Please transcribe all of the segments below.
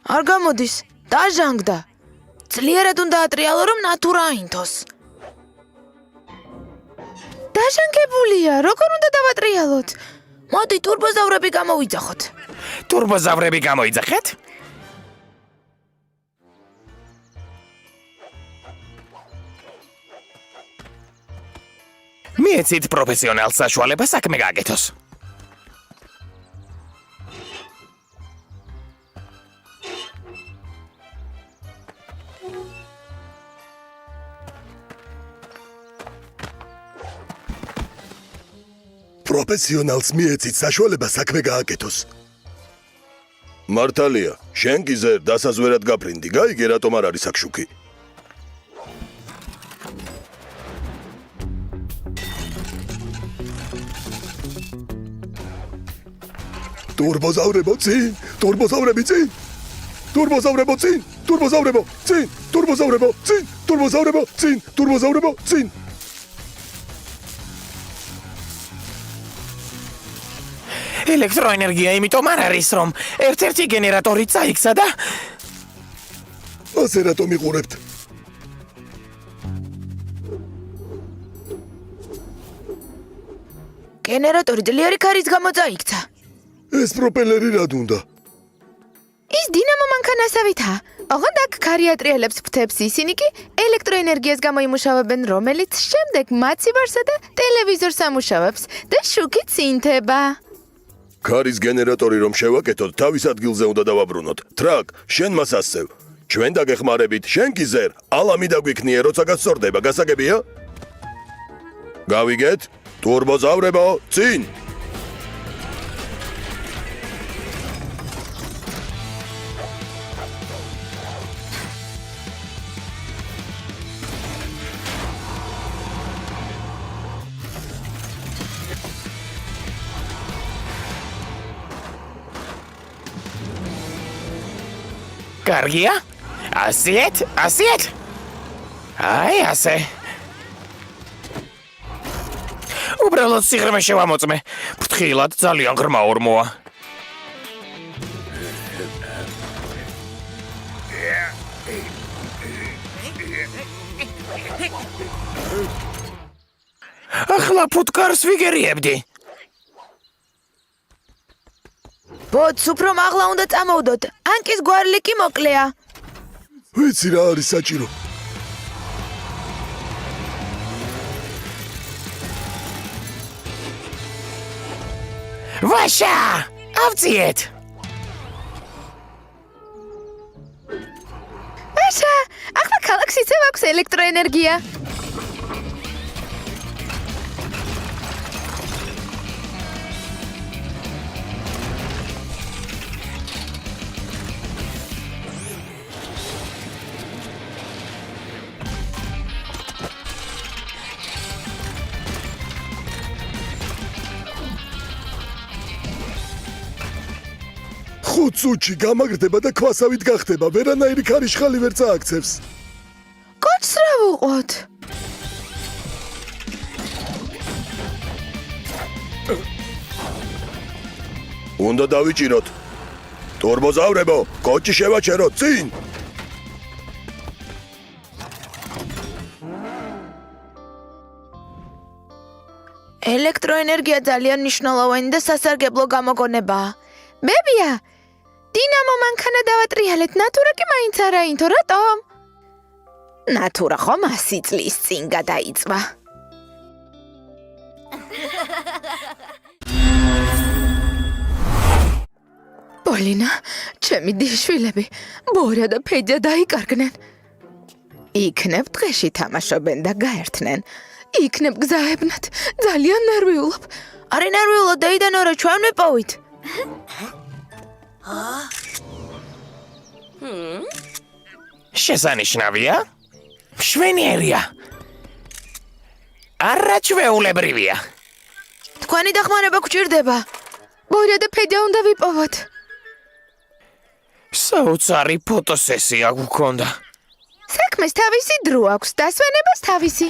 არ გამოდის. დაჟანგდა. ძლიერად უნდა ატრიალო, რომ ნატურა აინთოს. დაჟანგებულია, როგორ უნდა დავატრიალოთ? მოდი ტურბოზავრები გამოვიძახოთ. ტურბოზავრები გამოიძახეთ? მიეცით პროფესიონალ საშუალებას საქმე გააკეთოს. პროფესიონალს მიეცით საშუალება საქმე გააკეთოს. მართალია, შენ კი ზერ დასაზვერად გაფრინდი, გაიგე რატომ არ არის აქ შუქი? ტურბოზავრებო წინ, ტურბოზავრები წინ. ტურბოზავრებო წინ, ტურბოზავრებო წინ, ტურბოზავრებო წინ, ტურბოზავრებო წინ, ტურბოზავრებო წინ. ელექტროენერგია იმიტომ არ არის, რომ ერთ-ერთი გენერატორი წაიქცა და ასე რატომ იყურებთ? გენერატორი ძლიერი ქარის გამო წაიქცა. ეს პროპელერი რად უნდა? ის დინამო მანქანასავითაა. ოღონდ აქ ქარი ატრიალებს ფრთებს, ისინი კი ელექტროენერგიას გამოიმუშავებენ, რომელიც შემდეგ მაცივარსა და ტელევიზორს ამუშავებს და შუქიც ინთება. ქარის გენერატორი რომ შევაკეთოთ, თავის ადგილზე უნდა დავაბრუნოთ. ტრაკ, შენ მას ასწევ. ჩვენ დაგეხმარებით, შენ კი ზერ, ალამი დაგვიქნიე, როცა გასწორდება, გასაგებია? გავიგეთ? ტურბოზავრებო, წინ! კარგია? ასეთ? ასეთ? აი, ასე. უბრალოდ სიღრმე შევამოწმე. ფრთხილად ძალიან ღრმა ორმოა. ახლა ფუტკარს ვიგერიებდი. ბოც, უფრო მაღლა უნდა წამოვდოთ. ანკის გვარლი კი მოკლეა. ვიცი რა არის საჭირო. ვაშა! ავწიეთ! ვაშა, ახლა ქალაქს ისევ აქვს ელექტროენერგია. ხუთსუჩი გამაგრდება და ქვასავით გახდება, ვერანაირი ქარიშხალი ვერ წააქცევს. კოჩს რა ვუყოთ? უნდა დავიჭიროთ. ტურბოზავრებო, კოჩი შევაჩეროთ, წინ! ელექტროენერგია ძალიან მნიშვნელოვანი და სასარგებლო გამოგონებაა. ბებია, დინამო მანქანა დავატრიალეთ, ნატურა კი მაინც არ აინთო, რატომ? ნატურა ხომ 100 წლის წინ გადაიწვა. პოლინა, ჩემი დიშვილები, ბორა და ფედია დაიკარგნენ. იქნებ დღეში თამაშობენ და გაერთნენ. იქნებ გზაებნათ, ძალიან ნერვიულობ. არი ნერვიულობ, დაიდან ორა ჩვენ ვიპოვით. შესანიშნავია? მშვენიერია. არაჩვეულებრივია. თქვენი დახმარება გვჭირდება. ბორა და ფედია უნდა ვიპოვოთ. საოცარი ფოტოსესია გვქონდა. საქმეს თავისი დრო აქვს, დასვენებას თავისი.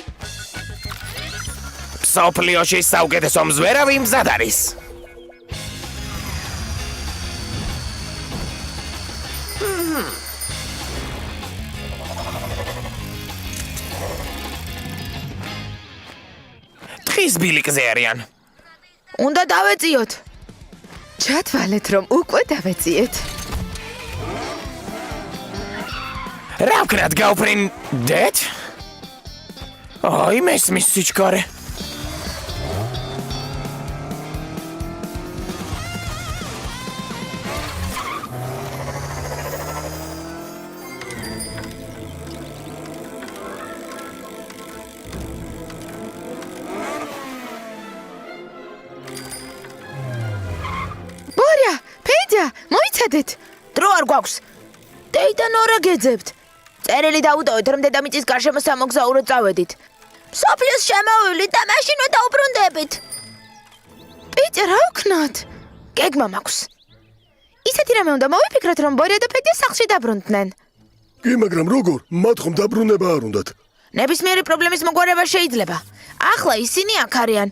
მსოფლიოში საუკეთესო მზვერავი მზად არის. თხის ბილიკზე არიან. უნდა დავეწიოთ. ჩათვალეთ, რომ უკვე დავეწიეთ. რა ვქნათ გავფრინდეთ? აი მესმის სიჩქარე. ბორია, ფედია, მოიცადეთ. დრო არ გვაქვს. დეიდა ნორა გეძებთ. წერილი დაუტოვეთ, რომ დედამიწის გარშემო სამოგზაუროდ წავედით. სოფლის შემოვივლით და მაშინვე დაუბრუნდებით. პიჭა, რა ვქნათ? გეგმა მაქვს. ისეთი რამე უნდა მოვიფიქროთ, რომ ბორია და ფედია სახლში დაბრუნდნენ. კი, მაგრამ როგორ? მათ ხომ დაბრუნება არ უნდათ. ნებისმიერი პრობლემის მოგვარება შეიძლება. ახლა ისინი აქ არიან.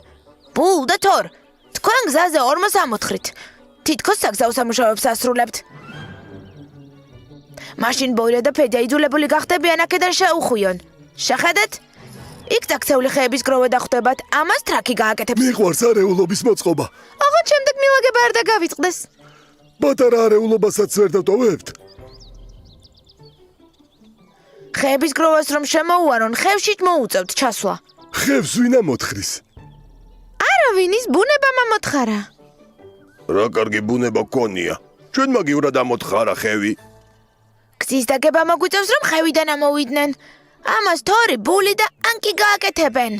ბულ და თორ. თქვენ გზაზე 44-ით. თითქოს საგზაო სამუშაოებს ასრულებთ. მაშინ ბორია და ფედია იძულებული გახდებიან აქედან შეუხვიონ. შეხედეთ? იქ დაქცეული ხეების გროვა დახვდებათ, ამას ტრაკი გააკეთებს. მიყვარს არეულობის მოწყობა. ოღონდ შემდეგ მილაგება არ დაგავიწყდეს. პატარა არეულობასაც ვერ დავტოვებთ. ხეების გროვას რომ შემოუარონ, ხევშიც მოუწევთ ჩასვლა. ხევს ვინა მოთხრის? არავინის ბუნებამ ამოთხარა. რა კარგი ბუნება გქონია. ჩვენ მაგივრად ამოთხარა ხევი. გზის დაგება მოგვიწევს, რომ ხევიდან ამოვიდნენ. ამას თორი, ბული და ანკი გააკეთებენ.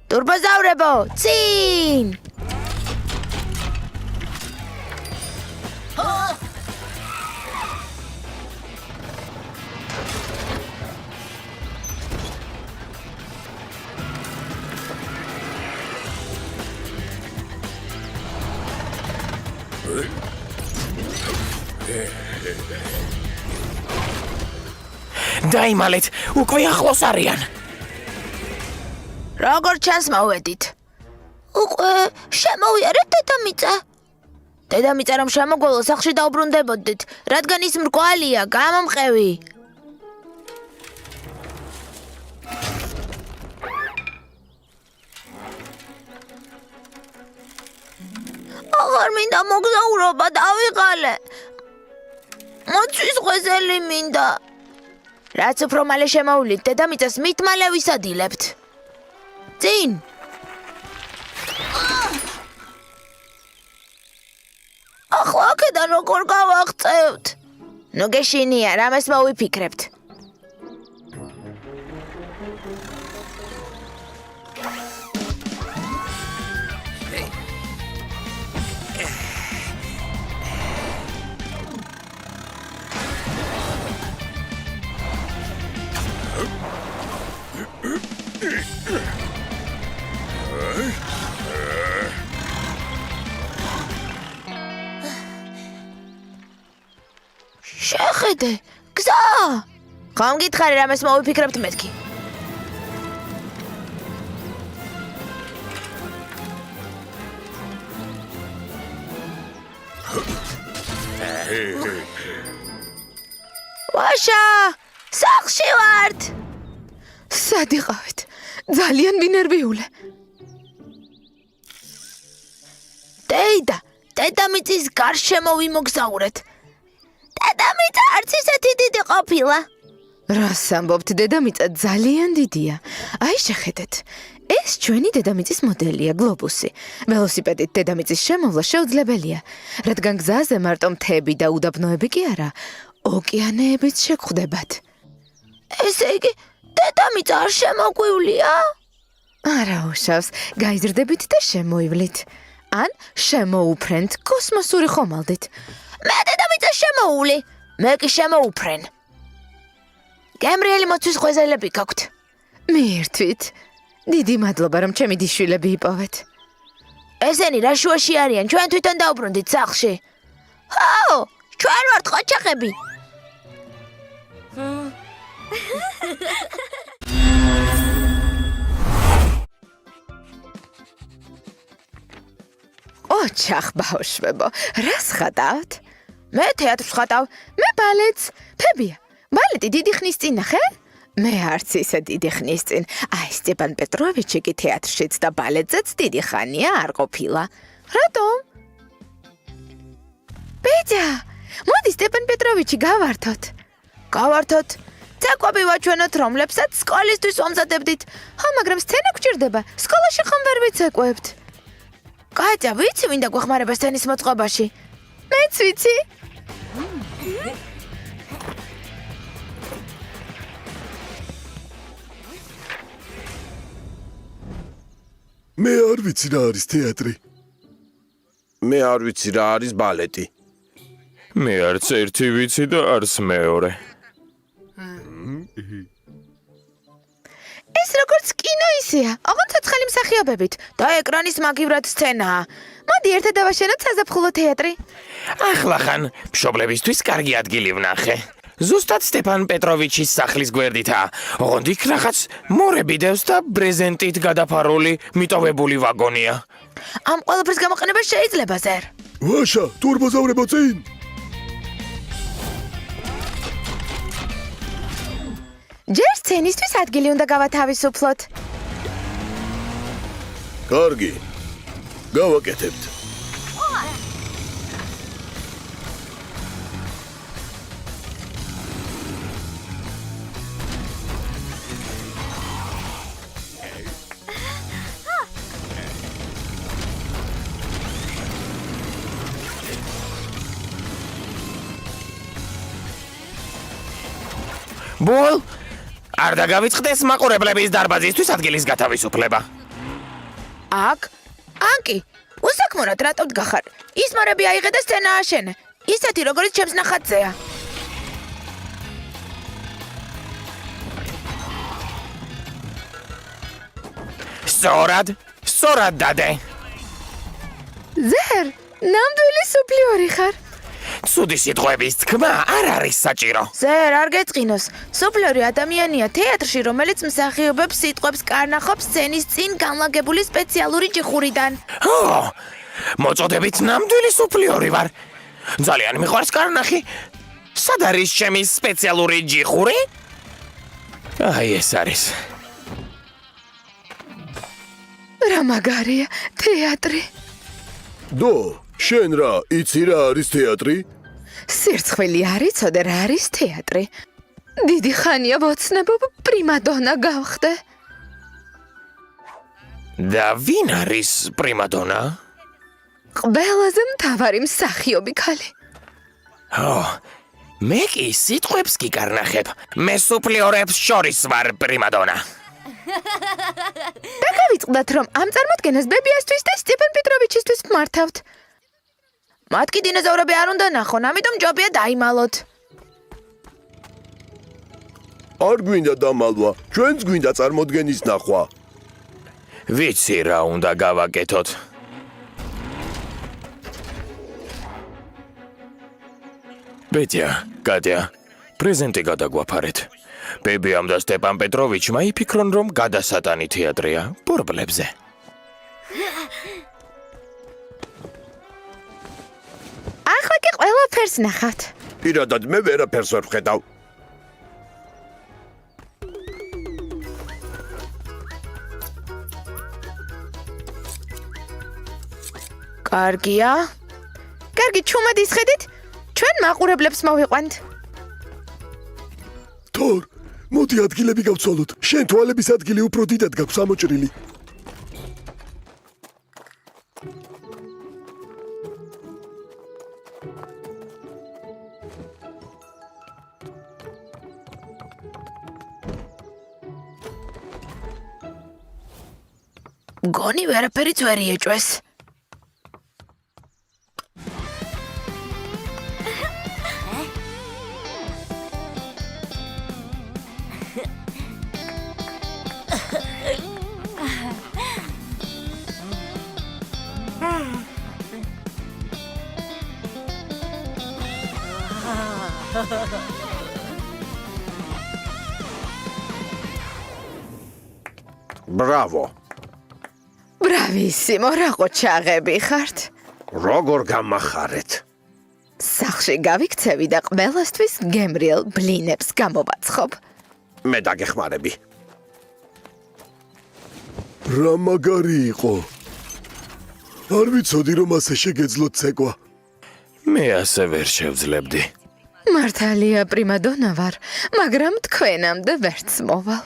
ტურბოზავრებო, წინ! დაიმალეთ, უკვე ახლოს არიან. როგორ ჩანს მოვედით? უკვე შემოვიარეთ დედამიწა. დედამიწა რომ შემოგველო სახლში დაუბრუნდებოდით, რადგან ის მრგვალია, გამომყევი. აღარ მინდა მოგზაურობა დავიღალე. მოცვის ღვეზელი მინდა. რაც უფრო მალე შემოვლით, დედამიწას მით მალე ვისადილებთ. წინ! ახლა აქედან როგორ გავაღწევთ? ნუ გეშინია, რამეს მოვიფიქრებთ. შეხედე, გზა! ხომ გითხარი რამეს მოვიფიქრებთ მეთქი? ვაშა! სახლში ვართ! სად იყავით? ძალიან მინერვიულე. დეიდა, დედამიწის გარშემო ვიმოგზაურეთ. დედამიწა არც ისეთი დიდი ყოფილა. რას ამბობთ, დედამიწა ძალიან დიდია. აი შეხედეთ. ეს ჩვენი დედამიწის მოდელია, გლობუსი. ველოსიპედით დედამიწის შემოვლა შეუძლებელია, რადგან გზაზე მარტო მთები და უდაბნოები კი არა, ოკეანეებიც შეგხვდებათ. ესე იგი, დედამიწა არ შემოგვივლია? არა უშავს, გაიზრდებით და შემოივლით. ან შემოუფრენთ კოსმოსური ხომალდით. მე დედამიწა შემოული, მე კი შემოუფრენ. გემრიელი მოცვის ღვეზელები გაქვთ. მიირთვით. დიდი მადლობა, რომ ჩემი დიშვილები იპოვეთ. ესენი რა შუაში არიან, ჩვენ თვითონ დაუბრუნდით სახლში. ჰო, ჩვენ ვართ ყოჩაღები. ოჩახ ბავშვებო, რას ხატავთ? მე თეატრს ხატავ, მე ბალეტს. ფებია, ბალეტი დიდი ხნის წინ ნახე? მე არც ისე დიდი ხნის წინ. აი, სტეპან პეტროვიჩი კი თეატრშიც და ბალეტზეც დიდი ხანია არ ყოფილა. რატომ? ბეჯა, მოდი სტეპან პეტროვიჩი გავართოთ. გავართოთ. ცეკვები ვაჩვენოთ, რომლებსაც სკოლისთვის ვამზადებდით. ხო, მაგრამ სცენა გვჭირდება. სკოლაში ხომ ვერ ვიცეკვებთ. კატя, ვიცი ვინ დაგვეხმარება სცენის მოწყობაში? მეც ვიცი. მე არ ვიცი რა არის თეატრი. მე არ ვიცი რა არის ბალეტი. მე არც ერთი ვიცი და არც მეორე. ეს როგორც კინო ისეა, ოღონდ ცოცხალი მსახიობებით და ეკრანის მაგივრად სცენაა. მოდი ერთად დავაშენოთ საზაფხულო თეატრი. ახლა ხან მშობლებისთვის კარგი ადგილი ვნახე. ზუსტად სტეპან პეტროვიჩის სახლის გვერდითაა. ოღონდ იქ რაღაც მორები დევს და ბრეზენტით გადაფარული მიტოვებული ვაგონია. ამ ყველაფრის გამოყენება შეიძლება ზერ. ვაშა, ტურბოზავრებო წინ. ჯერ სცენისთვის ადგილი უნდა გავათავისუფლოთ. კარგი. გავაკეთებთ. ბოლ არ დაგავიწყდეს მაყურებლების დარბაზისთვის ადგილის გათავისუფლება. აქ? ანკი, უსაქმურად რატომ დგახარ? ის მორები აიღე და სცენა აშენე. ისეთი როგორც ჩემს ნახატზეა. სწორად დადე. ზერ, ნამდვილი სუფლიორი ხარ. ცუდი სიტყვების თქმა არ არის საჭირო. ზერ, არ გეწყინოს. სუფლიორი ადამიანია თეატრში, რომელიც მსახიობებს სიტყვებს კარნახობს სცენის წინ განლაგებული სპეციალური ჯიხურიდან. ო, მოწოდებით ნამდვილი სუფლიორი ვარ. ძალიან მიყვარს კარნახი. სად არის ჩემი სპეციალური ჯიხური? აი ეს არის. რა მაგარია თეატრი. დო, შენ რა, იცი რა არის თეატრი? სირცხვილი არ იცოდე რა არის თეატრი. დიდი ხანია ვოცნებობ პრიმადონა გავხდე. და ვინ არის პრიმადონა? ყველაზე მთავარი მსახიობი ქალი. ო, მე კი სიტყვებს კი კარნახებ. მე სუფლიორებს შორის ვარ პრიმადონა. დაგავიწყდათ, რომ ამ წარმოდგენას ბებიასთვის და სტეპან პეტროვიჩისთვის მართავთ. მათ კი დინოზავრები არ უნდა ნახონ, ამიტომ ჯობია დაიმალოთ. არ გვინდა დამალვა, ჩვენც გვინდა წარმოდგენის ნახვა. ვიცი რა უნდა გავაკეთოთ. ბედია, კატია, პრეზენტი გადაგვაფარეთ. ბებიამ და სტეპან პეტროვიჩმა იფიქრონ, რომ გადასატანი თეატრია ბორბლებზე. ახლა კი ყველაფერს ნახავთ. პირადად მე ვერაფერს ვერ ვხედავ. კარგია. კარგი, ჩუმად ისხედით, ჩვენ მაყურებლებს მოვიყვანთ. თორ, მოდი ადგილები გავცვალოთ. შენ თვალების ადგილი უფრო დიდად გაქვს ამოჭრილი. გონი ვერაფერიც ვერ იეჭვეს. ბრავო. ბრავისიმო, რა ყოჩაღები ხართ? როგორ გამახარეთ? სახლში გავიქცევი და ყველასთვის გემრიელ ბლინებს გამოვაცხობ. მე დაგეხმარები. რა მაგარი იყო. არ ვიცოდი რომ ასე შეგეძლოთ ცეკვა. მე ასე ვერ შევძლებდი. მართალია პრიმადონა ვარ, მაგრამ თქვენამდე ვერც მოვალ.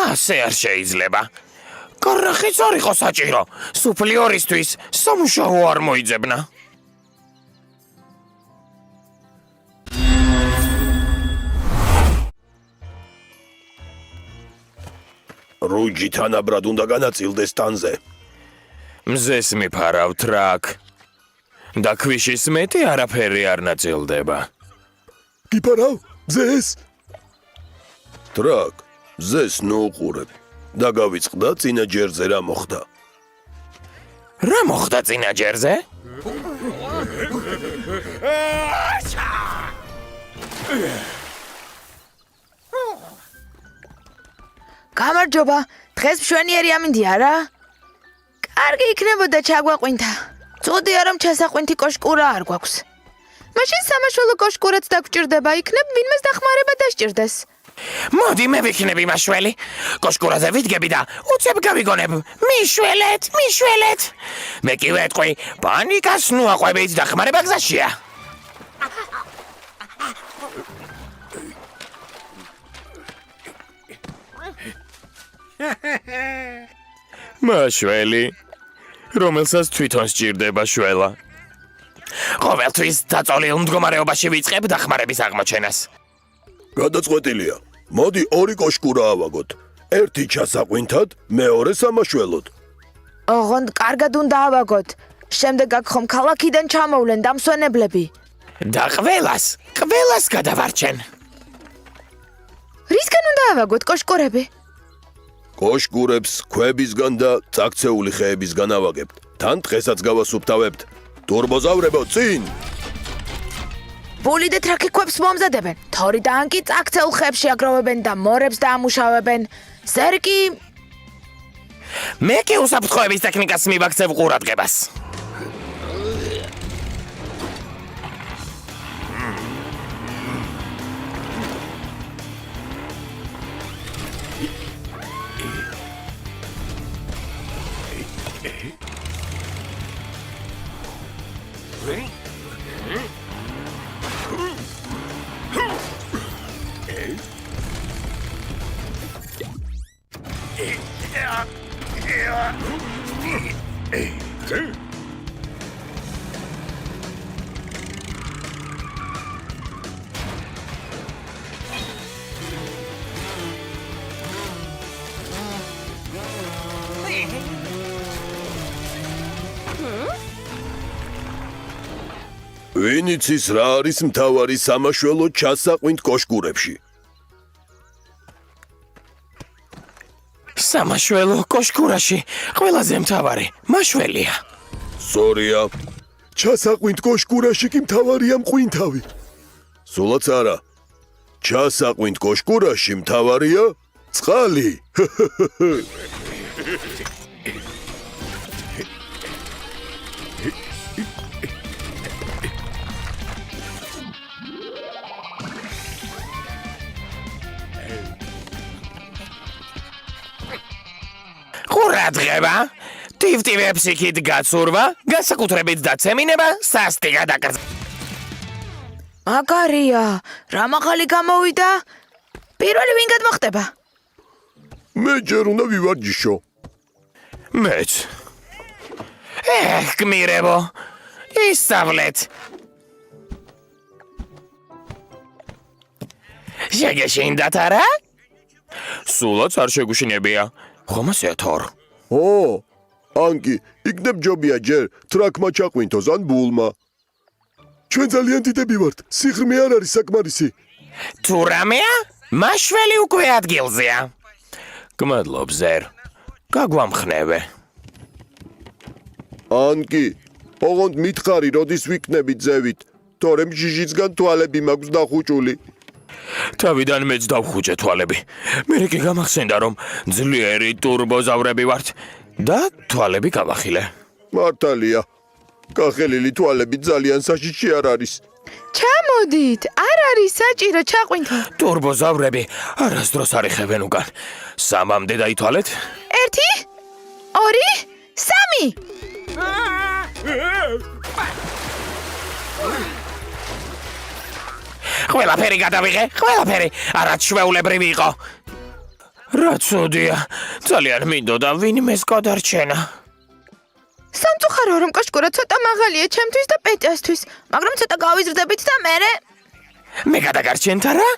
ასე არ შეიძლება. კრახიც არ იყო საჭირო. სუფლიორისთვის სამუშაო არ მოიძებნა. რუჯი თანაბრად უნდა განაწილდეს ტანზე. მზეს მიფარავ ტრაკ. და ქვიშის მეტი არაფერი არ ნაწილდება. გიფარავ მზეს. ტრაკ მზეს ნუყურებ და გავიწყდა წინა ჯერზე რა მოხდა. რა მოხდა წინა ჯერზე? გამარჯობა, დღეს მშვენიერი ამინდია რა? კარგი იქნებოდა ჩაგვაყვინთა. წოდია რომ ჩასაყვინთი კოშკურა არ გვაქვს. მაშინ სამაშველო კოშკურაც დაგჭირდება, იქნებ ვინმეს დახმარება დასჭირდეს. მოდი მე ვიქნები მაშველი. კოშკურაზე ვიდგები და უცებ გავიგონებ. მიშველეთ. მე კი ვეტყვი, პანიკას ნუაყვებით დახმარება გზაშია. მაშველი, რომელსაც თვითონ სჭირდება შველა. ყოველთვის დაწოლილ მდგომარეობაში ვიწყებ დახმარების აღმოჩენას. გადაწყვეტილია. მოდი ორი კოშკურა ავაგოთ. ერთი ჩასაყვინთად, მეორე სამაშველოდ. ოღონდ კარგად უნდა ავაგოთ. შემდეგ აქ ხომ ქალაქიდან ჩამოვლენ დამსვენებლები. და ყველას გადავარჩენ. რისგან უნდა ავაგოთ კოშკურები? კოშკურებს ქვებისგან და წაქცეული ხეებისგან ავაგებთ. თან დღესაც გავასუფთავებთ. ტურბოზავრებო წინ! ბული და ტრაკი ქვებს მომზადებენ. თორი და ანკი წაქცეულ ხეებში აგროვებენ და მორებს დაამუშავებენ. ზერკი მე კი უსაფრთხოების ტექნიკას მივაქცევ ყურადღებას. ვინ იცის რა არის მთავარი სამაშველო ჩასაყვინთ კოშკურებში? სამაშველო კოშკურაში ყველაზე მთავარი მაშველია. სორია. ჩასაყვინთ კოშკურაში კი მთავარია მყვინთავი. სულაც არა. ჩასაყვინთ კოშკურაში მთავარია წყალი. ყურადღება, ტივტივებს იქით გაცურვა, განსაკუთრებით დაცემინება, სასტიკა დაკრძალვა. მაგარია, რა მაღალი გამოვიდა? პირველი ვინ გადმოხდება? მე ჯერ უნდა ვივარჯიშო. მეც. გმირებო, ისწავლეთ. შეგეშინდათ არა? სულაც არ შეგუშინებია. ხომ ასეა თორ? ო, ანკი, იქნებ ჯობია ჯერ ტრაკმა ჩაყვინთოს ან ბულმა. ჩვენ ძალიან დიდები ვართ, სიღრმე არ არის საკმარისი. თუ რამეა, მაშველი უკვე ადგილზეა. გმადლობ ზერ. გაგვამხნევე. ანკი, ოღონდ მითხარი, როდის ვიქნები ძევით, თორემ ჟიჟიცგან თვალები მაქვს დახუჭული. თავიდან მეც დავხუჭე თვალები. მე კი გამახსენდა რომ ძლიერი ტურბოზავრები ვართ და თვალები გავახილე. მართალია. კახელილი თვალები ძალიან საშიში არ არის. ჩამოდით, არ არის საჭირო ჩაყვინთო. ტურბოზავრები არასდროს არ იხევენ უკან. 3-მდე დაითვალეთ? 1, 2, 3. ყველაფერი გადავიღე, ყველაფერი. არაც ჩვეულებრივი იყო. რა ცუდია. ძალიან მინდოდა ვინმეს გადარჩენა. სამწუხარო რომ კოშკურა ცოტა მაღალია ჩემთვის და პეტიასთვის, მაგრამ ცოტა გავიზრდებით და მერე მე გადაგარჩენთ არა?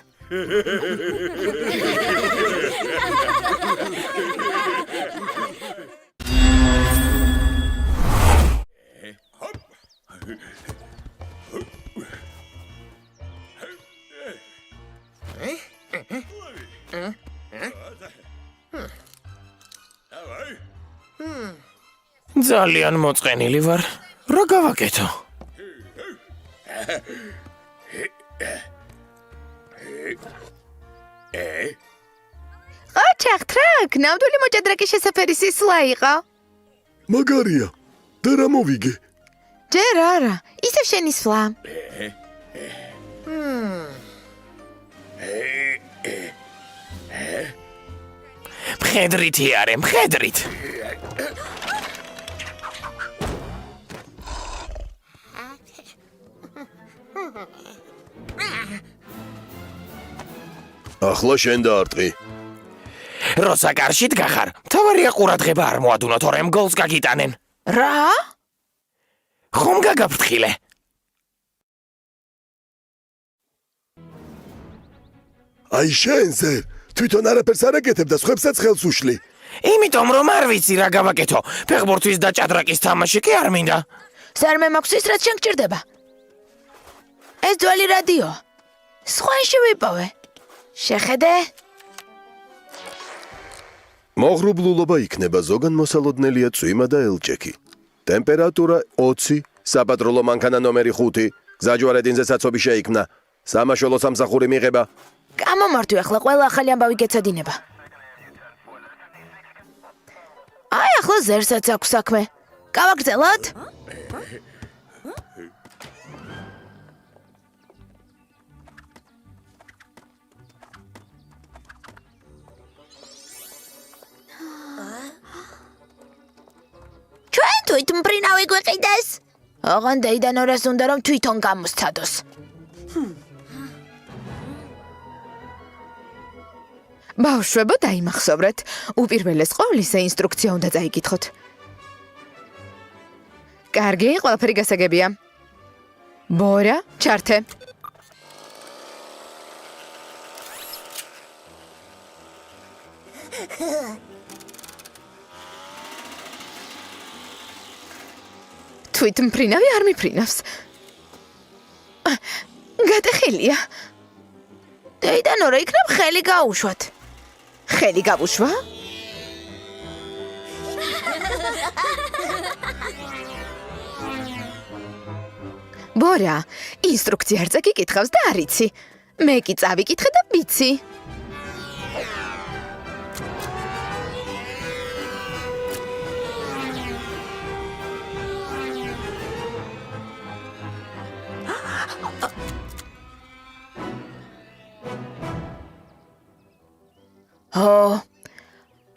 ძალიან მოწყენილი ვარ. რა გავაკეთო? ოჩახტრაკ, ნამდვილი მოჭადრაკის შესაფერი სისვლა იყო. მაგარია. და რა მოვიგე? ჯერ არა, ისევ შენი სვლა. მხედრითი არე, მხედრით. ახლა შენ დაარტყი. როცა კარშით გახარ, მთავარია ყურადღება არ მოადუნო, თორემ გოლს გაგიტანენ. რა? ხომ გაგაფრთხილე? აი შენზე თვითონ არაფერს არ აკეთებ და სხვებსაც ხელს უშლი. იმიტომ რომ არ ვიცი რა გავაკეთო. ფეხბურთის და ჭადრაკის თამაში კი არ მინდა. სარმე მაქვს ის რაც შენ გჭირდება. ეს ძველი რადიო. სხვაში ვიპოვე. შეხედე? მოღრუბლულობა იქნება ზოგან მოსალოდნელია წვიმა და ელჭექი. ტემპერატურა 20, საპატრულო მანქანა ნომერი 5, გზაჯვარედინზე საცობი შეიქმნა. სამაშველო სამსახური მიღება. გამომართვი ახლა ყველა ახალი ამბავი გეცადინება. აი ახლა ზერსაც აქვს საქმე. გავაგრძელოთ? ჩვენ თვითონ მფრინავი გვიყიდეს. ოღონდ დეიდან ორას უნდა რომ თვითონ გამოსცადოს. ბავშვებო დაიმახსოვრეთ, უპირველეს ყოვლისა ინსტრუქცია უნდა წაიკითხოთ. კარგი, ყველაფერი გასაგებია. ბორა, ჩართე. თვითონ მფრინავი არ მიფრინავს. გატეხილია. დეიდან ორა იქნებ ხელი გაუშვათ. ხელი გავუშვა? ბორა, ინსტრუქცია არ წაკითხავს და არ იცი. მე კი წავიკითხე და ვიცი.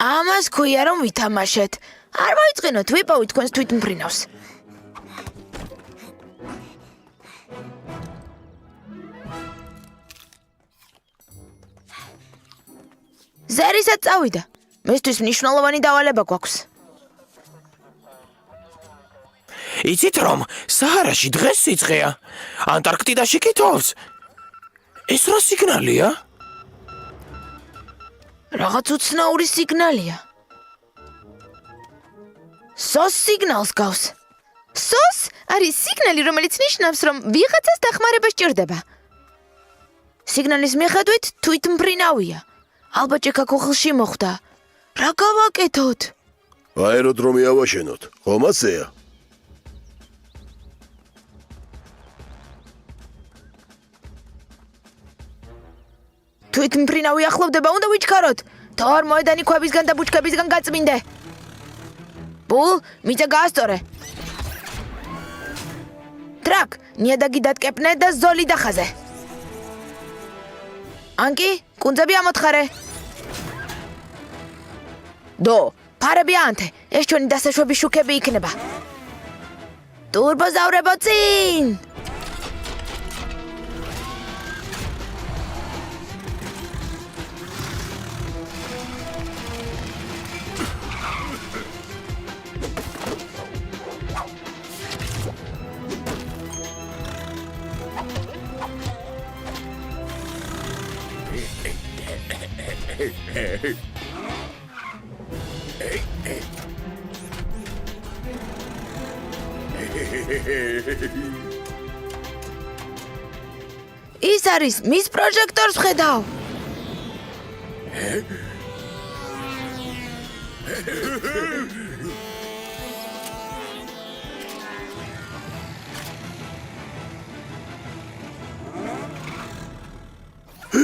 ამას ქვია რომ ვითამაშეთ. არ მოიწყინოთ, ვიპოვით თქვენს თვითმფრინავს. ზერისაც წავიდა. მისთვის მნიშვნელოვანი დავალება გვაქვს. იცით რომ საჰარაში დღეს სიცხეა. ანტარქტიდაში კი თოვს. ეს რა სიგნალია? რაღაც უცნაური სიგნალია. სოს სიგნალს გავს. სოს არის სიგნალი, რომელიც ნიშნავს, რომ ვიღაცას დახმარება სჭირდება. სიგნალის მიხედვით თვითმფრინავია. ალბათ ჭექა ქუხილში მოხვდა. რა გავაკეთოთ? აეროდრომი ავაშენოთ. ხომ ასეა? თვითმფრინავი ახლოვდება, უნდა ვიჩქაროთ. თორ მოედანი ქვებისგან და ბუჩქებისგან გაწმინდე. ბულ, მიწა გაასწორე. დრაკ, ნიადაგი დატკეპნე და ზოლი დახაზე. ანკი, კუნძები ამოთხარე. დო, ფარები ანთე, ეს ჩვენი დასაშვების შუქები იქნება. ტურბოზავრებო წინ! ის არის მის პროჟექტორს ხედავ.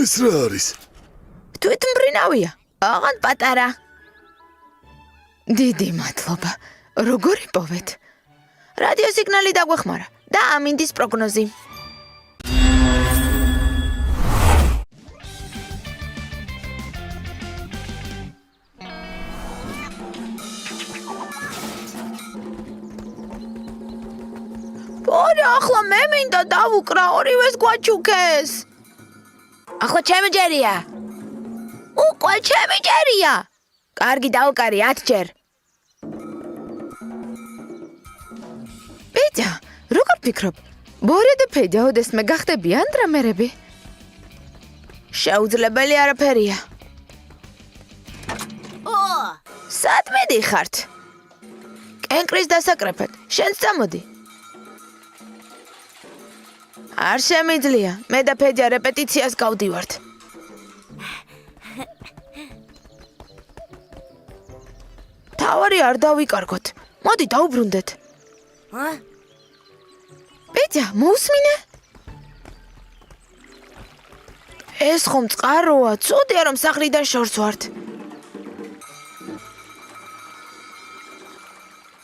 ეს რა არის? თვითმფრინავია. აღარ პატარა. დიდი მადლობა. როგორ იპოვეთ? რადიო სიგნალი დაგვეხმარა და ამინდის პროგნოზი. ბორე, ახლა მე მინდა დავუკრა ორივეს გვაჩუქეს. ახლა ჩემი ჯერია. უკვე ჩემი ჯერია. კარგი დავუკარი 10 ჯერ. პედია, როგორ ფიქრობ? ბორე და ფედია ოდესმე გახდებიან დრამერები? შეუძლებელი არაფერია. სად მიდიხართ? კენკრის დასაკრეფად, შენც წამოდი. არ შემიძლია, მე და ფედია რეპეტიციას გავდივართ. თავარი არ დავიკარგოთ. მოდი დაუბრუნდეთ. პედია, მოусმინე? ეს ხომ წყაროა, ცუდია რომ სახლიდან შორს ვართ.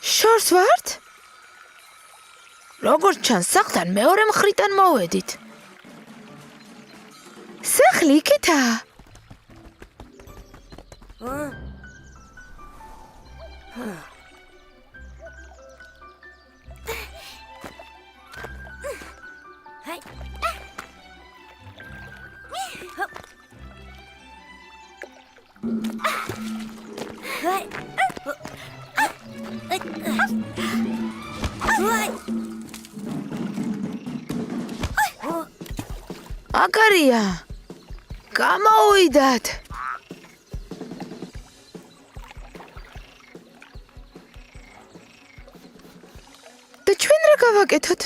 შორს ვართ? როგორც ჩანს, სახლთან მეორე მხრიდან მოვედით. სახლი იქითაა. აგარია. გამოვიდათ. და ჩვენ რა გავაკეთოთ?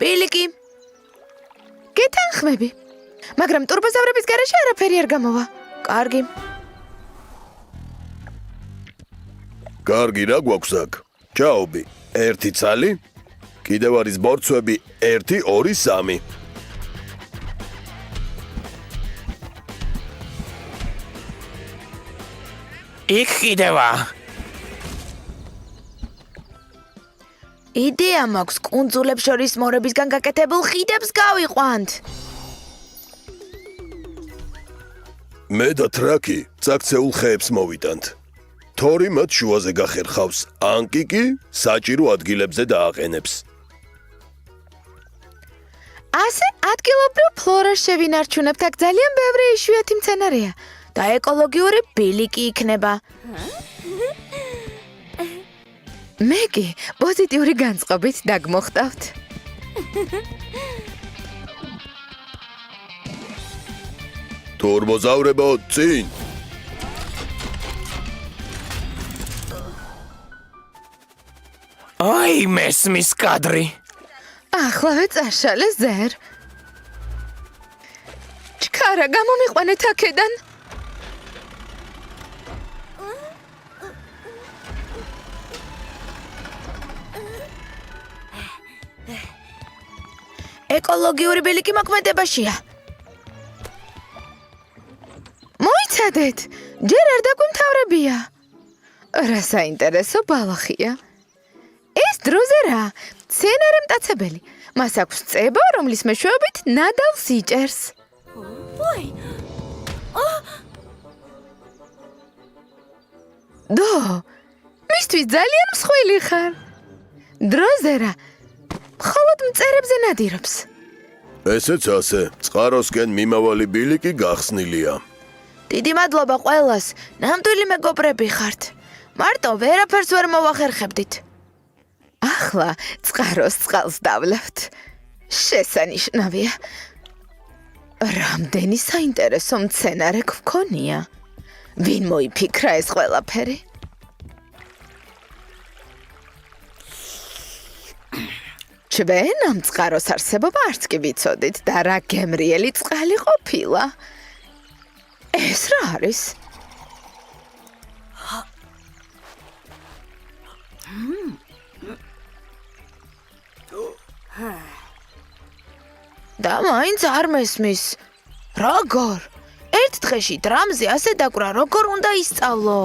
ბილიკი. გეთანხმები. მაგრამ ტურბოზავრების გარეშე არაფერი არ გამოვა. კარგი. კარგი, რა გვაქვს აქ? ჭაობი, 1 ცალი, კიდევ არის ბორცვები 1, 2, 3. იქ კიდევა. იდეა მაქვს კუნძულებს შორის მორებისგან გაკეთებულ ხიდებს გავიყვანთ. მე და ტრაკი წაქცეულ ხეებს მოვიტანთ. თორი მათ შუაზე გახერხავს, ანკი კი საჭირო ადგილებზე დააყენებს. ასე ადგილობრივ ფლორას შევინარჩუნებთ, აქ ძალიან ბევრი იშვიათი მცენარეა და ეკოლოგიური ბილიკი იქნება. მე კი პოზიტიური განწყობით დაგმოხტავთ. ტურბოზავრებო, წინ! აი, მესმის კადრი. ახლავე წაშალე ზერ. ჩქარა გამომიყვანეთ აქედან. ეკოლოგიური ბილიკი მოქმედებაშია. მოიცადეთ, ჯერ არ დაგვიმთავრებია. რა საინტერესო ბალახია. ეს დროზე რა, მცენარე მტაცებელი. მას აქვს წება, რომლის მეშვეობით ნადავლს იჭერს. დო, მისთვის ძალიან მსხვილი ხარ. დროზერა, მხოლოდ მწერებზე ნადირობს. ესეც ასე, წყაროსკენ მიმავალი ბილიკი გახსნილია. დიდი მადლობა ყველას, ნამდვილი მეგობრები ხართ. მარტო ვერაფერს ვერ მოვახერხებდით. ახლა წყაროს წყალს დავლევთ. შესანიშნავია. რამდენი საინტერესო მცენარე გვქონია. ვინ მოიფიქრა ეს ყველაფერი? ჩვენ ამ წყაროს არსებობა არც კი ვიცოდით და რა გემრიელი წყალი ყოფილა. ეს რა არის? და მაინც არ მესმის. როგორ? ერთ დღეში დრამზე ასე დაკვრა, როგორ უნდა ისწავლო?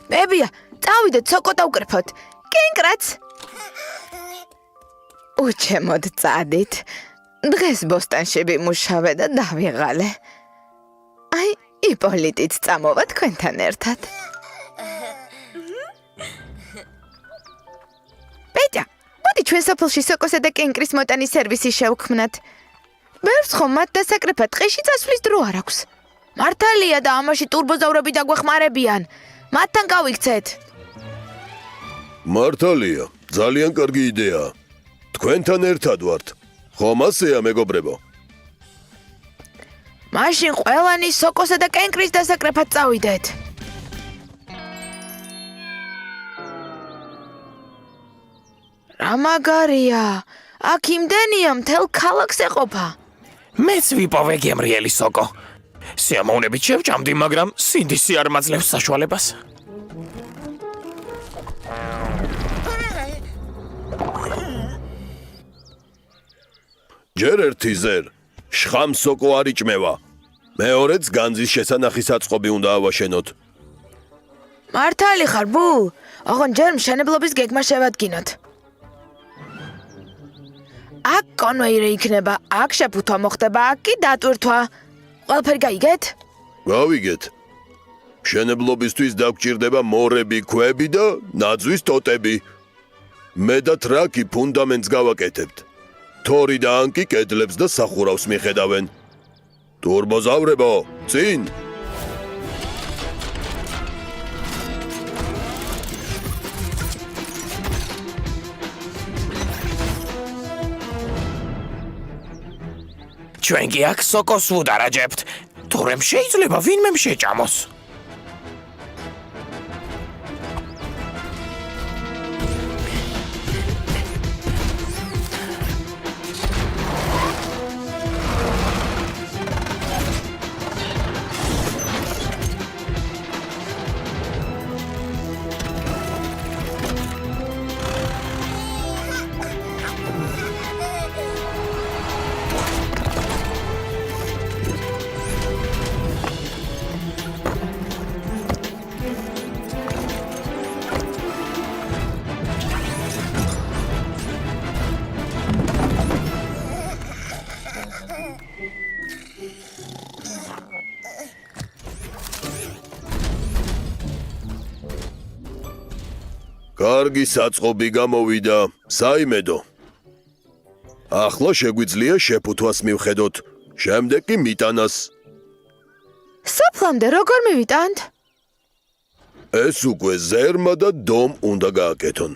ბებია, წავიდეთ სოკო დავკრფოთ. კენკრაც. უჩემოდ წადით. დღეს ბოსტანში ვიმუშავე და დავიღალე. აი, იპოლიტიც წამოვა თქვენთან ერთად. პეტია, მოდი ჩვენ სოფელში სოკოსა და კენკრის მოტანის სერვისი შევქმნათ. ბევრს ხომ მათ დასაკრეფად ტყეში წასვლის დრო არ აქვს. მართალია და ამაში ტურბოზავრები დაგვეხმარებიან. მათთან გავიქცეთ. მართალია, ძალიან კარგი იდეაა. თქვენთან ერთად ვართ. ხომ ასეა, მეგობრებო? მაშინ ყველანი სოკოსა და კენკრის დასაკრეფად წავიდეთ. რა მაგარია. აქ იმდენია, მთელ ქალაქს ეყოფა. მეც ვიპოვე გემრიელი სოკო. სიამოვნებით შევჭამდი, მაგრამ სინდისი არ მაძლევს საშუალებას. ჯერ ერთი ზერ, შხამს სოკო არ იჭმევა. მეორეც განძის შესანახი საწყობი უნდა ავაშენოთ. მართალი ხარ, ბუ? ოღონ ჯერ მშენებლობის გეგმა შევადგინოთ. აქ კონვეირი იქნება, აქ შეფუთვა მოხდება, აქ კი დატვირთვა. ყველაფერი გაიგეთ? გავიგეთ. მშენებლობისთვის დაგჭირდება მორები, ქვები და ნაძვის ტოტები. მე და ტრაკი ფუნდამენტს გავაკეთებთ. თორი და ანკი კედლებს და სახურავს მიხედავენ. ტურბოზავრებო, წინ! ჩვენ კი აქ სოკოს ვუდარაჯებთ. თორემ შეიძლება ვინმე შეჭამოს. კარგი საწყობი გამოვიდა, საიმედო. ახლა შეგვიძლია შეფუთვას მივხედოთ, შემდეგ კი მიტანას. სოფლამდე როგორ მივიტანთ? ეს უკვე ზერმა და დომ უნდა გააკეთონ.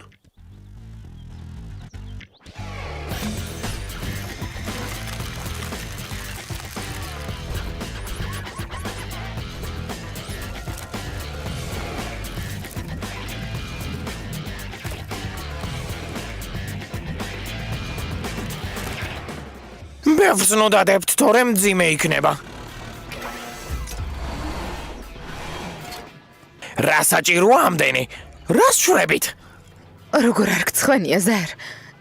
ბევრს ნოდადებთ, თორემ მძიმე იქნება. რა საჭიროა ამდენი? რას შვრებით? როგორ არ გცხვენია ზერ?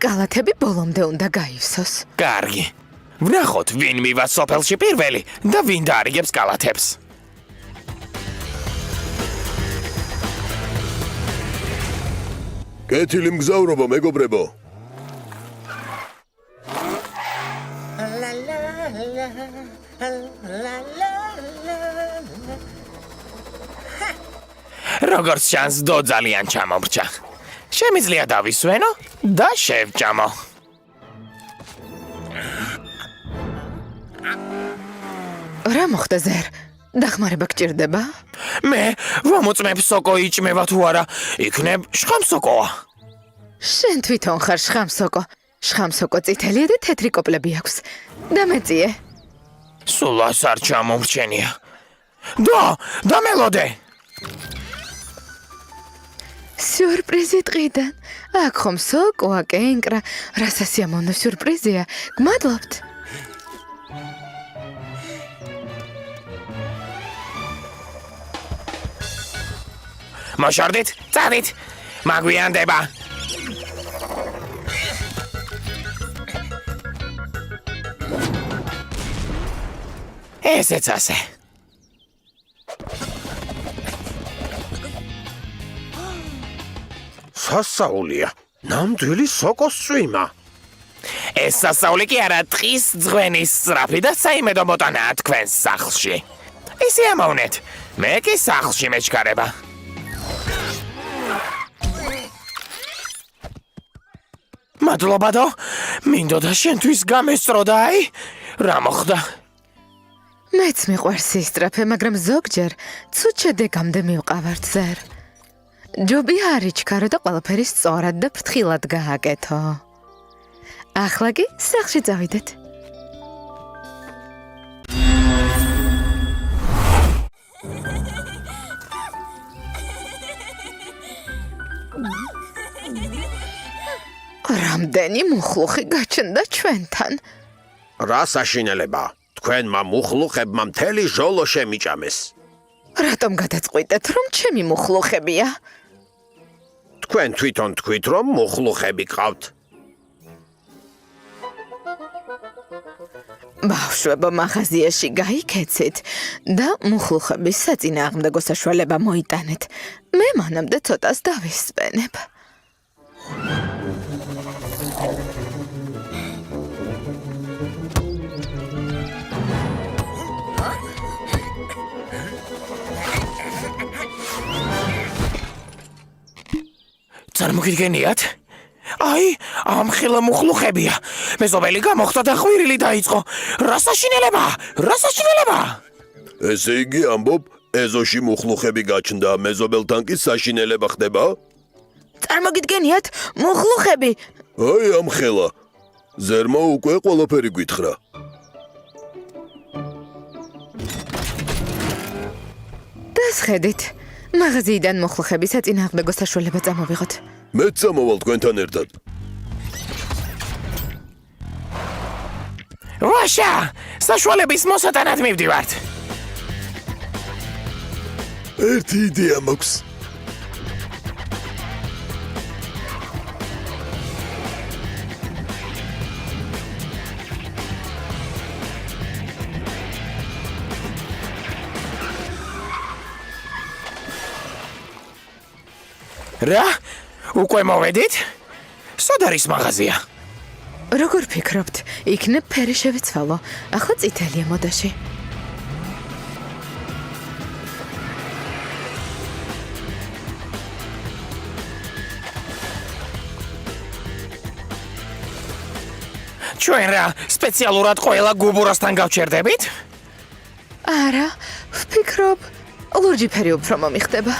კალათები ბოლომდე უნდა გაივსოს. კარგი. ვნახოთ, ვინ მივა სოფელში პირველი და ვინ დაარიგებს კალათებს. კეთილი მგზავრობა, მეგობრებო. როგორც ჩანს, დო ძალიან ჩამომრჩა. შემიძლია დავისვენო და შევჭამო. რა მოხდა ზერ? დახმარება გჭირდება? მე ვამოწმებ სოკო იჭმევა თუ არა, იქნებ შხამსოკოა. შენ თვითონ ხარ შხამსოკო. შხამსოკო წითელია და თეთრი კოპლები აქვს. დამეწიე. სულ ას არ ჩამომრჩენია. და მელოდე. სიურპრიზი ტყიდან. აქ ხომ სოკოა კენკრა. რა სასიამოვნო სიურპრიზია. გმადლობთ. მოშორდით, წადით. მაგვიანდება. ესეც ასე. სასაულია. ნამდვილი სოკოს წვიმა. ეს სასაული კი არა, ტყის ძღვენის სწრაფი და საიმედო მოტანაა თქვენს სახლში. ისე ამოვნეთ, მე კი სახლში მეჩქარება. მადლობა დო, მინდოდა შენთვის გამესწროდა, აი? რა მოხდა? მეც მიყვარს სისწრაფე, მაგრამ ზოგჯერ ცუდ შედეგამდე მივყავართ ზერ. ჯობია არ იჩქარო და ყველაფერი სწორად და ფრთხილად გააკეთო. ახლა კი სახლში წავიდეთ. რამდენი მუხლუხი გაჩნდა ჩვენთან. რა საშინელება? თქვენმა მუხლუხებმა მთელი ჟოლო შემიჭამეს. რატომ გადაწყვიტეთ, რომ ჩემი მუხლუხებია? თქვენ თვითონ თქვით, რომ მუხლუხები ყავთ. ბავშვებო, მაღაზიაში გაიქეცით და მუხლუხების საწინააღმდეგო საშუალება მოიტანეთ. მე მანამდე ცოტას დავისვენებ. წარმოგიდგენიათ? აი, ამ ხელა მუხლუხებია. მეზობელი გამოხდა და ხვირილი დაიწყო. რა საშინელება? ესე იგი, ამბობ, ეზოში მუხლუხები გაჩნდა, მეზობელთან კი საშინელება ხდება? წარმოგიდგენიათ, მუხლუხები. აი, ამ ხელა. ზერმა უკვე ყველაფერი გითხრა. დასხედით. მაღაზიიდან მუხლუხების საწინააღმდეგო საშუალება წამოვიღოთ. მეც წამოვალ თქვენთან ერთად. ვაშა, საშუალების მოსატანად მივდივართ. ერთი იდეა მაქვს. რა? უკვე მოვედით? სად არის მაღაზია? როგორ ფიქრობთ, იქნებ ფერი შევიცვალო. ახლა წითელია მოდაში. ჩვენ რა, სპეციალურად ყველა გუბურასთან გავჩერდებით? არა, ვფიქრობ, ლურჯი ფერი უფრო მომიხდება.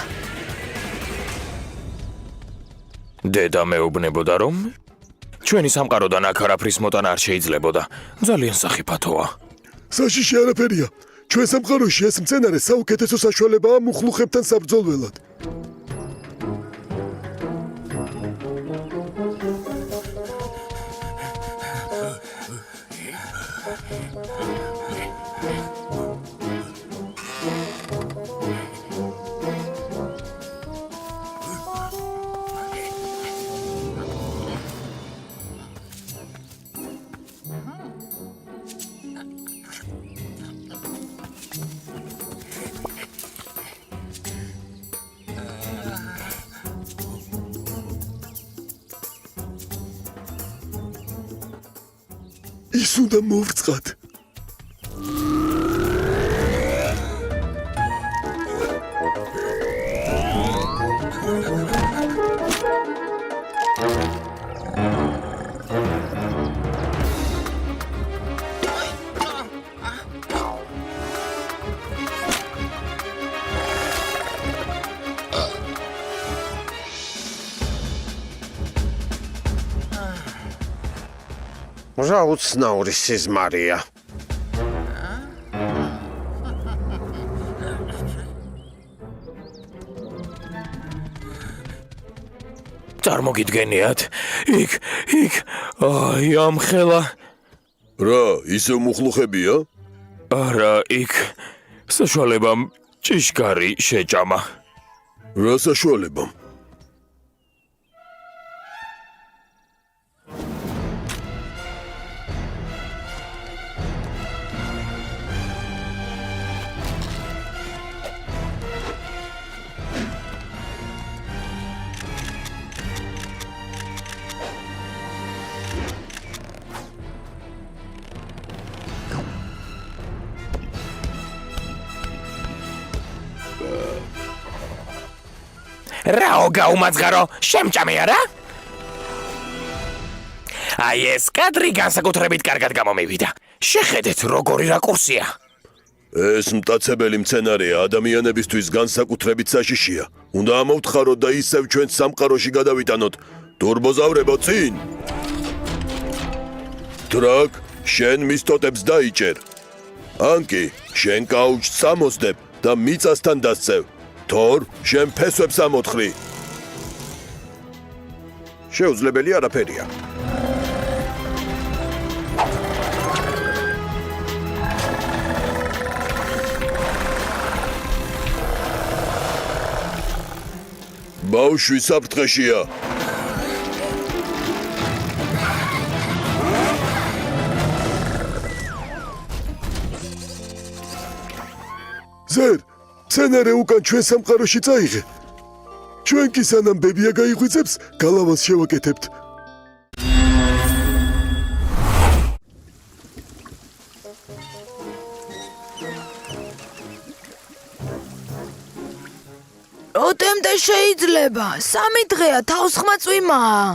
დედა მეუბნებოდა, რომ ჩვენი სამყაროდან აქ არაფრის მოტანა არ შეიძლებოდა. ძალიან სახიფათოა. საშიში არაფერია. ჩვენ სამყაროში ეს მცენარე საუკეთესო საშუალებაა მუხლუხებთან საბრძოლველად. ის უნდა მოვწყათ. რა უცნაური სიზმარია. წარმოგიდგენიათ? იქ, აი ამ ხელა. რა, ისევ მუხლუხებია? არა, იქ საშუალებამ ჭიშკარი შეჭამა. რა საშუალებამ? რაო გაუმაძღარო, შემჭამე არა? აი ეს კადრი განსაკუთრებით კარგად გამომივიდა. შეხედეთ, როგორი რაკურსია. ეს მტაცებელი მცენარეა ადამიანებისთვის განსაკუთრებით საშიშია. უნდა ამოვთხაროთ და ისევ ჩვენ სამყაროში გადავიტანოთ. თურბოზავრებო წინ! დრაკ, შენ მის ტოტებს დაიჭერ. ანკი, შენ კაუჩს სამოსდებ და მიწასთან დასწევ. თორ, შენ ფესვებს ამოთხრი. შეუძლებელი არაფერია. ბავშვი საფრთხეშია. ზერ, მცენარე უკან ჩვენ სამყაროში წაიღე. ჩვენ კი სანამ ბებია გაიღვიძებს, გალავას შევაკეთებთ. როდემდე შეიძლება? 3 დღეა თავს ხმაწვიმაა.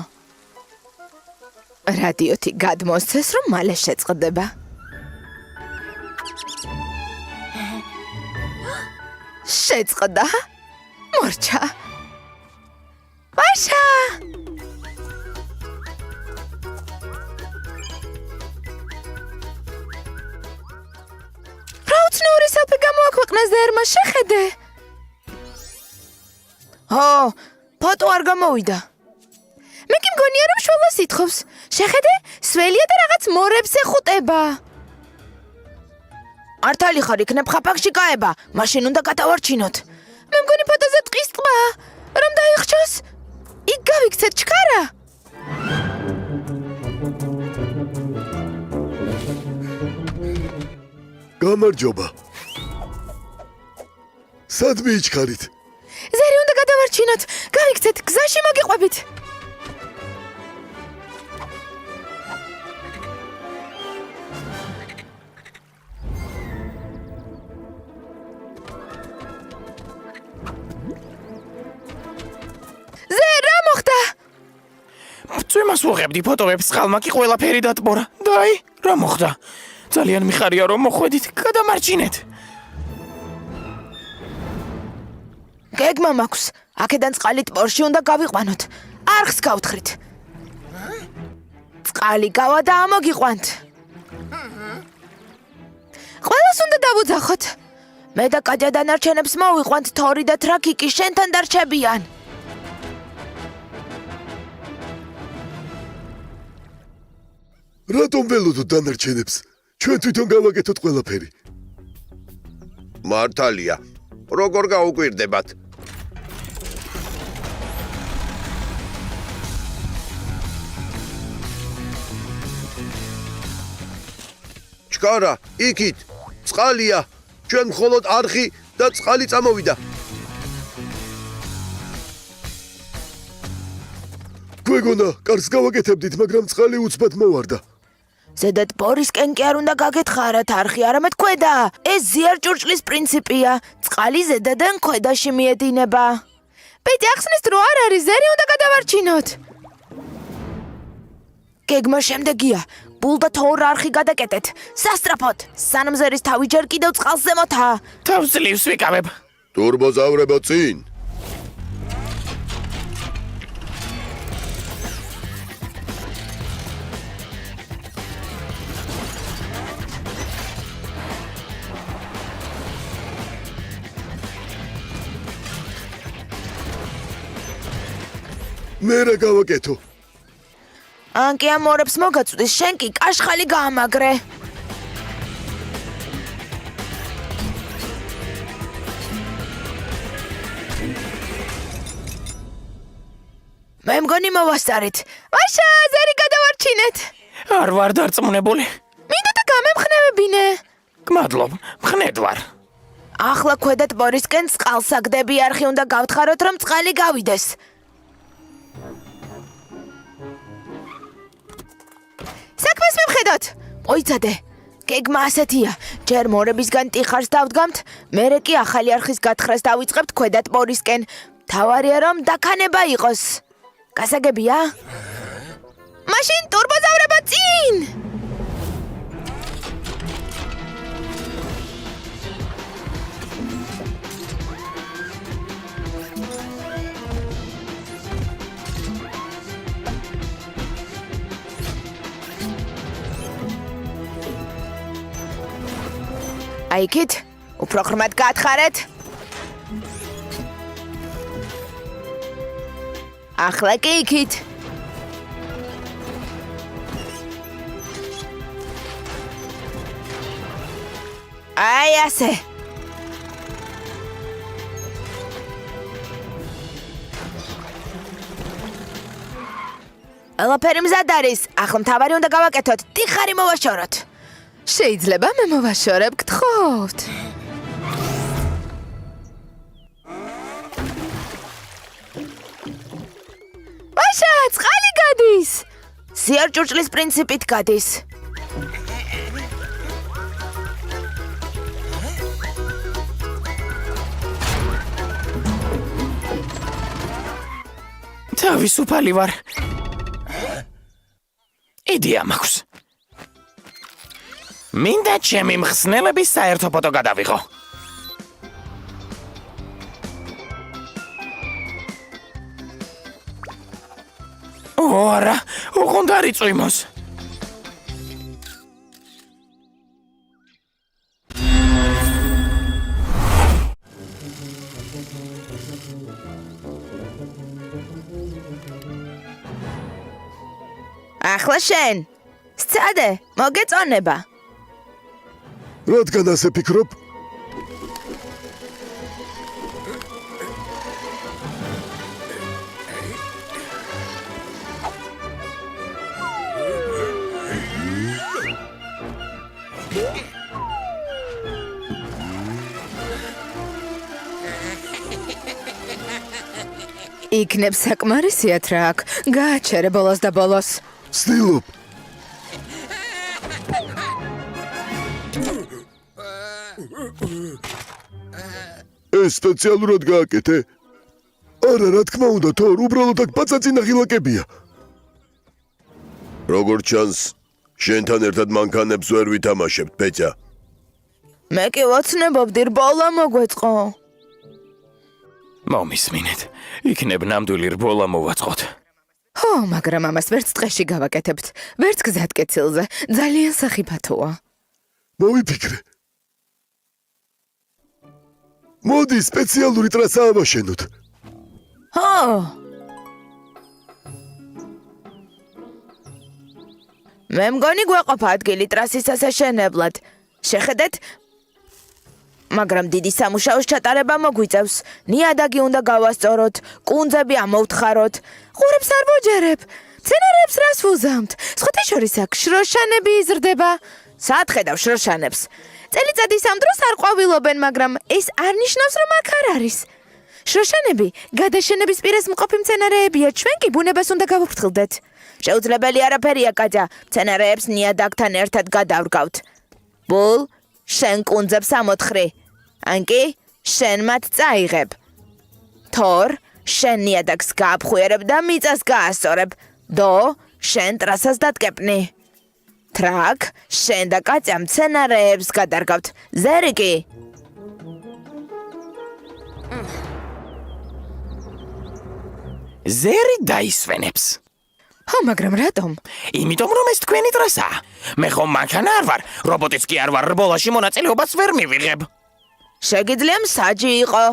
რადიოთი გადმოსცეს, რომ მალე შეწყდება. შეწყდა? მორჩა. ვაშა! რა უცნაური სალფე გამოაქვეყნეს ზერმა, შეხედე. ო, ფოტო არ გამოვიდა. მე კი მგონია რომ შველას ითხოვს. შეხედე, სველია და რაღაც მორებს ეხუტება. მართალი ხარ, იქნებ ხაფაკში გაება. მაშინ უნდა გადავარჩინოთ. მე მგონი ფოტოზე ტყის ტბა. რომ დაიხჩოს? იქ გავიქცეთ ჩქარა. გამარჯობა. სად მიიჩქარით? ზერი უნდა გადავარჩინოთ. გავიქცეთ, გზაში მოგიყვებით. ზერ, რა მოხდა? წვიმას უღებდი ფოტოებს, ხალმა კი ყველაფერი დატბორა. დაი, რა მოხდა? ძალიან მიხარია რომ მოხვედით, გადამარჩინეთ. გეგმა მაქვს. აქედან წყალი ტბორში უნდა გავიყვანოთ. არხს გავთხრით. წყალი გავა და ამოგიყვანთ. ყველას უნდა დავუძახოთ. მე და კატია დანარჩენებს მოვიყვანთ, თორი და ტრაკიკი შენთან დარჩებიან. რატომ ველოდოთ დანარჩენებს? ჩვენ თვითონ გავაკეთოთ ყველაფერი. მართალია. როგორ გაუკვირდებათ? ჩქარა, იქით. წყალია. ჩვენ მხოლოდ არხი და წყალი წამოვიდა. გვეგონა, კარს გავაკეთებდით, მაგრამ წყალი უცბად მოვარდა. ზედად ბორისკენ კი არ უნდა გაგეთხარათ არხი, არამედ ქვედა. ეს ზიარჭურჭლის პრინციპია. წყალი ზედადან ქვედაში მიედინება. ბედი ახსნის დრო არ არის, ზერი უნდა გადავარჩინოთ. გეგმა შემდეგია. ბულ და თორ არხი გადაკეტეთ. სასტრაფოდ. სანამ ზერის თავი ჯერ კიდევ წყალს ზემოთა. თავს ძლივს ვიკავებ. ტურბოზავრებო წინ. მე რა გავაკეთო? ანკი ამ მორებს მოგაწვდის, შენ კი კაშხალი გაამაგრე. მე მგონი მოვასწარეთ. ვაშა, ზერი გადავარჩინეთ. არ ვარ დარწმუნებული. მინდა და გამემხნევებინე. გმადლობ, მხნედ ვარ. ახლა ქვედათ ბორისკენ წყალსაგდები არხი უნდა გავთხაროთ, რომ წყალი გავიდეს. საქმეს მივხედოთ. მოიცადე. გეგმა ასეთია. ჯერ მორებისგან ტიხარს დავდგამთ, მერე კი ახალი არხის გათხრას დავიწყებთ ქვედათ ბორისკენ. თავარია რომ დაქანება იყოს. გასაგებია? მაშინ ტურბოზავრებო წინ! აი იქით, უფრო ღრმად გათხარეთ. ახლა კი იქით. აი ასე. ყველაფერი მზად არის. ახლა მთავარი უნდა გავაკეთოთ. ტიხარი მოვაშოროთ. შეიძლება მე მოვაშორებ, გთხოვთ. ვაშა, წყალი გადის. ზიარჭურჭლის პრინციპით გადის. თავისუფალი ვარ. იდეა მაქვს. მინდა ჩემი მხსნელების საერთო ფოტო გადავიღო. არა, ოღონდ არ იწვიმოს. ახლა შენ. სცადე, მოგეწონება. რადგან ასე ფიქრობ? იქნებ საკმარისიათ რა აქ. გააჩერე ბოლოს და ბოლოს. ვცდილობ. ეს სპეციალურად გააკეთე? არა, რა თქმა უნდა, თორ უბრალოდ აქ პაწაწინა ღილაკებია. როგორც ჩანს, შენთან ერთად მანქანებს ვერ ვითამაშებთ, პეჭა. მე კი ვოცნებობდი, რბოლა მოგვეწყო. მომისმინეთ. იქნებ ნამდვილი რბოლა მოვაწყოთ. ხო, მაგრამ ამას ვერც ტყეში გავაკეთებთ. ვერც გზატკეცილზე. ძალიან სახიფათოა. მოვიფიქრე. მოდი სპეციალური ტრასა ავაშენოთ. ხო. მე მგონი გვეყოფა ადგილი ტრასის ასაშენებლად. შეხედეთ? მაგრამ დიდი სამუშაოს ჩატარება მოგვიწევს. ნიადაგი უნდა გავასწოროთ, კუნძები ამოვთხაროთ. ყურებს არ ვოჯერებ. მცენარეებს რას ვუზამთ? სხვათა შორის აქ შროშანები იზრდება. სად ხედავ შროშანებს? წელიწადის ამ დროს არ ყვავილობენ, მაგრამ ეს არ ნიშნავს, რომ აქ არ არის. შროშანები გადაშენების პირას მყოფი მცენარეებია, ჩვენ კი ბუნებას უნდა გავუფრთხილდეთ. შეუძლებელი არაფერია, კაძა. მცენარეებს ნიადაგთან ერთად გადავრგავთ. ბულ, შენ კუნძებს ამოთხრი. ანკი, შენ მათ წაიღებ. თორ, შენ ნიადაგს გააფხვიერებ და მიწას გაასწორებ. დო, შენ ტრასას დატკეპნი. ტრაკ, შენ და კაცია მცენარეებს გადარგავთ. ზერიკი. ზერი დაისვენებს. მაგრამ რატომ? იმიტომ რომ ეს თქვენი დროსაა. მე ხომ მანქანა არ ვარ, რობოტიც კი არ ვარ, რბოლაში მონაწილეობას ვერ მივიღებ. შეგიძლია მსაჯი იყო.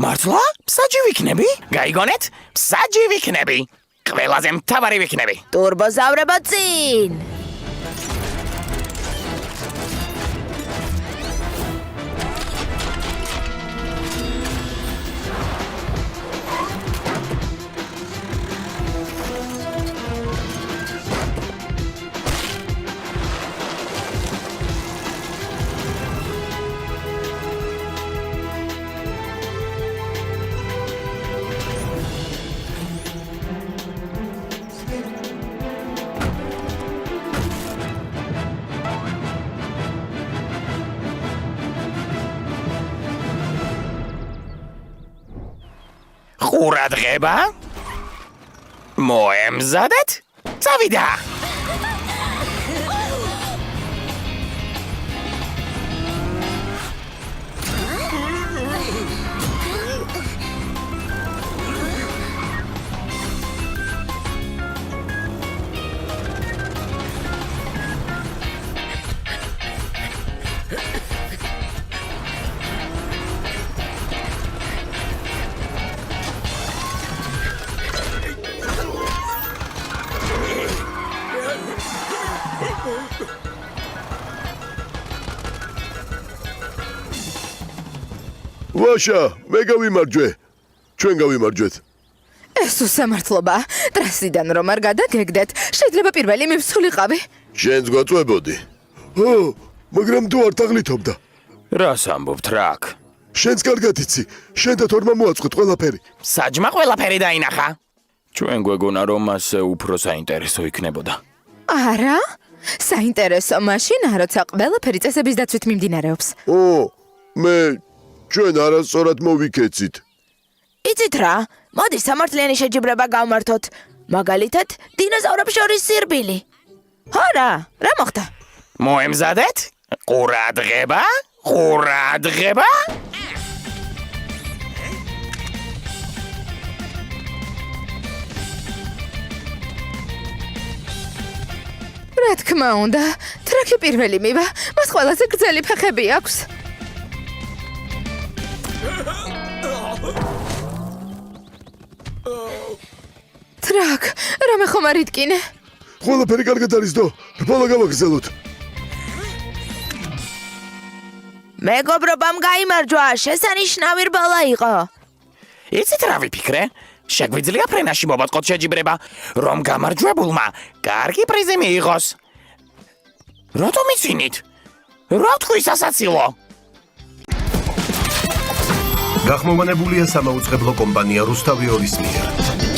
მართლა? მსაჯი ვიქნები? გაიგონეთ? მსაჯი ვიქნები. ყველაზე მთავარი ვიქნები. ტურბოზავრება წინ. ყურადღება. მოემზადეთ. წავიდა. ვაშა, მე გავიმარჯვე. ჩვენ გავიმარჯვეთ. ეს უსამართლობა. ტრასიდან რომ არ გადაგეგდეთ, შეიძლება პირველი მივსულიყავი. შენც გვაწვებოდი. მაგრამ თუ არ თაღლითობდა. რას ამბობთ, რაკ? შენც კარგად იცი, შენ და თორმა მოაწყვეთ ყველაფერი. საჯმა ყველაფერი დაინახა. ჩვენ გვეგონა რომ ასე უფრო საინტერესო იქნებოდა. არა? საინტერესო მაშინაა, როცა ყველაფერი წესების დაცვით მიმდინარეობს. მე ჩვენ არასწორად მოვიქეცით. იცით რა? მოდი სამართლიანი შეჯიბრება გავმართოთ. მაგალითად, დინოზავრებს შორის სირბილი. ხო რა მოხდა? მოემზადეთ? ყურადღება? ყურადღება? რა თქმა უნდა, ტრაკი პირველი მივა, მას ყველაზე გრძელი ფეხები აქვს. ტრაკ, რამე ხომ არ იტკინე? ყველაფერი კარგად არის დო, რბოლა გავაგრძელოთ. მეგობრობამ გაიმარჯვა, შესანიშნავი რბოლა იყო. იცით რა ვიფიქრე? შეგვიძლია ფრენაში მოვატყოთ შეჯიბრება, რომ გამარჯვებულმა კარგი პრიზი მიიღოს. რატომ იცინით? რა თქვი სასაცილო? გახმოვანებულია სამაუწყებლო კომპანია რუსთავი 2-ის მიერ.